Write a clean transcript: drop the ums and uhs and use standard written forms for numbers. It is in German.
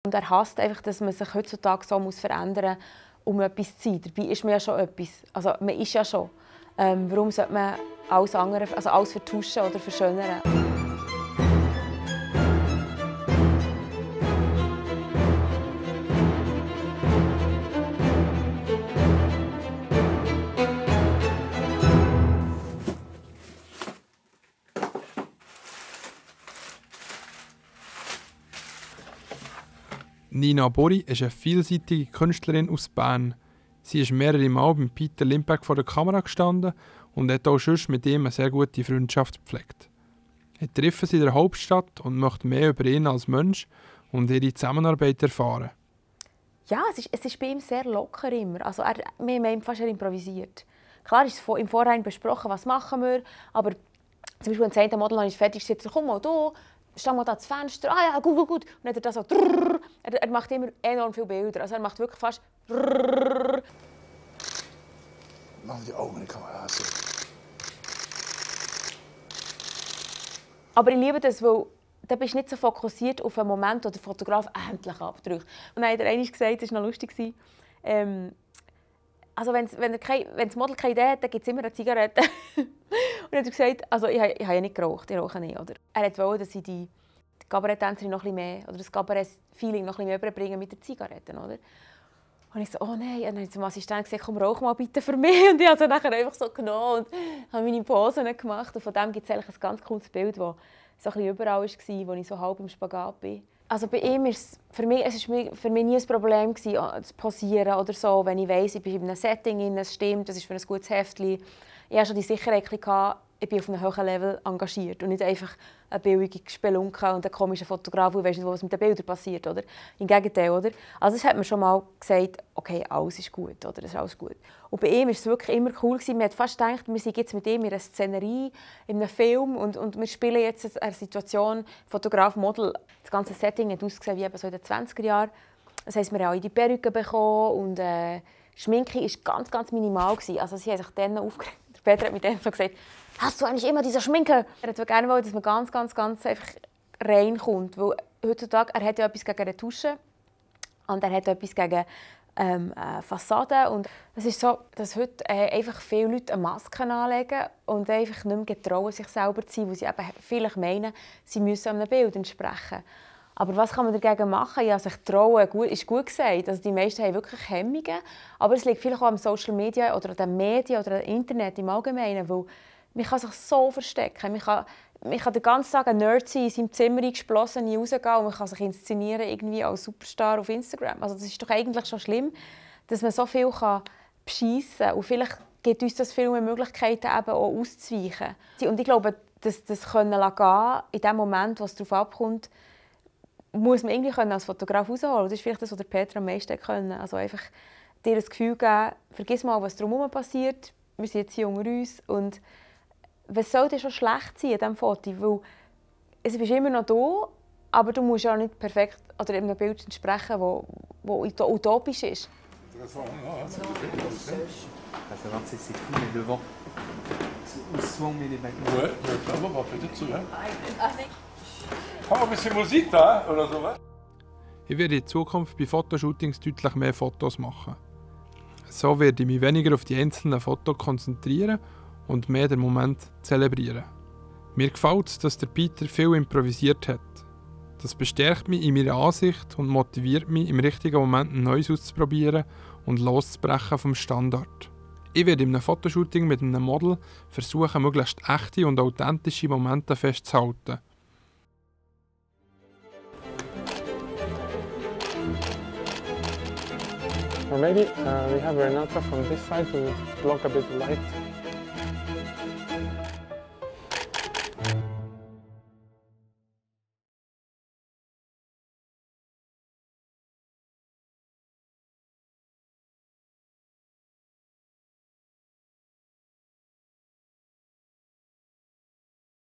Und er hasst einfach, dass man sich heutzutage so verändern muss, um etwas zu sein. Dabei ist man ja schon etwas. Also man ist ja schon. Warum sollte man alles andere, also alles vertuschen oder verschönern? Nina Borri ist eine vielseitige Künstlerin aus Bern. Sie ist mehrere Mal mit Peter Limbeck vor der Kamera gestanden und hat auch sonst mit ihm eine sehr gute Freundschaft gepflegt. Sie treffen sie in der Hauptstadt und möchten mehr über ihn als Mensch und ihre Zusammenarbeit erfahren. Ja, es ist bei ihm sehr locker immer. Also wir haben fast improvisiert. Klar ist es im Vorhinein besprochen, was machen wir, aber zum Beispiel, wenn das Model ist fertig, sagt er, komm mal hier, steh mal da ans Fenster, ah ja, gut. Und dann hat er das so, er macht immer enorm viele Bilder. Also er macht wirklich fast. Machen die Augen in die Kamera. Aber ich liebe das, weil da bist du nicht so fokussiert auf einen Moment, wo der Fotograf endlich abdrückt. Und dann hat er einmal gesagt, das war noch lustig, also wenn das Model keine Idee hat, dann gibt es immer eine Zigarette. Und dann hat er gesagt, also ich habe ja nicht geraucht, ich rauche nicht. Oder? Er wollte, dass ich die Kabaretttänzerin noch ein bisschen mehr, oder das Kabarett-Feeling noch ein bisschen mehr überbringen mit den Zigaretten. Oder? Und ich so, oh nein. Und dann hat zum Assistent gesagt, komm, rauch mal bitte für mich. Und ich habe es nachher einfach so genommen und habe meine Posen gemacht. Und von dem gibt es eigentlich ein ganz cooles Bild, das so ein bisschen überall war, wo ich so halb im Spagat bin. Also bei ihm ist es für mich nie ein Problem gewesen, zu posieren oder so, wenn ich weiss, ich bin in einem Setting, es stimmt, das ist für ein gutes Heftchen. Ich hatte schon die Sicherheit, ich bin auf einem hohen Level engagiert und nicht einfach eine billige Spelunke und ein komischer Fotograf, der weiss nicht, was mit den Bildern passiert. Oder? Im Gegenteil. Oder? Also es hat mir schon mal gesagt, okay, alles ist gut. Oder? Es ist alles gut. Und bei ihm war es wirklich immer cool. Man hat fast gedacht, wir sind jetzt mit ihm in einer Szenerie, in einem Film und wir spielen jetzt eine Situation, Fotograf, Model. Das ganze Setting hat ausgesehen wie eben so in den 20er Jahren. Das heisst, wir haben auch die Perücke bekommen und Schminke war ganz minimal. Also sie haben sich dann aufgeregt. Peter hat mit dem so gesagt, hast du eigentlich immer diese Schminke? Er hat gerne wollen, dass man ganz einfach reinkommt. Weil heutzutage, er hat ja etwas gegen Retusche und er hat etwas gegen Fassaden. Und es ist so, dass heute einfach viele Leute eine Maske anlegen und einfach nicht mehr getrauen, sich selber zu sein, weil sie eben vielleicht meinen, sie müssen einem Bild entsprechen. Aber was kann man dagegen machen? Ja, sich trauen ist gut gesagt. Also die meisten haben wirklich Hemmungen. Aber es liegt vielleicht auch am Social Media oder an den Medien oder am Internet im Allgemeinen. Weil man kann sich so verstecken. Man kann den ganzen Tag ein Nerd sein, in seinem Zimmer eingeschlossen, nie rausgehen und man kann sich inszenieren irgendwie als Superstar auf Instagram. Also das ist doch eigentlich schon schlimm, dass man so viel beschissen kann. Und vielleicht gibt uns das viel mehr Möglichkeiten, eben auch auszuweichen. Und ich glaube, dass das gehen in dem Moment, wo es darauf abkommt, muss man irgendwie als Fotograf rausholen. Das ist vielleicht das, was der Peter am meisten können. Also einfach dir das Gefühl geben, vergiss mal, was drumherum passiert. Wir sind jetzt hier unter uns. Und was soll denn schon schlecht sein an diesem Foto? Weil es ist immer noch da, aber du musst ja nicht perfekt oder einem Bild entsprechen, das utopisch ist. Ça va, c'est cool, mais devant. Où soit on met les magnets. Ouais, on va peut-être so, ja. Haben wir ein bisschen Musik da oder sowas? Ich werde in Zukunft bei Fotoshootings deutlich mehr Fotos machen. So werde ich mich weniger auf die einzelnen Fotos konzentrieren und mehr den Moment zelebrieren. Mir gefällt es, dass der Peter viel improvisiert hat. Das bestärkt mich in meiner Ansicht und motiviert mich, im richtigen Moment ein Neues auszuprobieren und loszubrechen vom Standard. Ich werde in einem Fotoshooting mit einem Model versuchen, möglichst echte und authentische Momente festzuhalten. Or maybe we have Renata from this side to block a bit of light.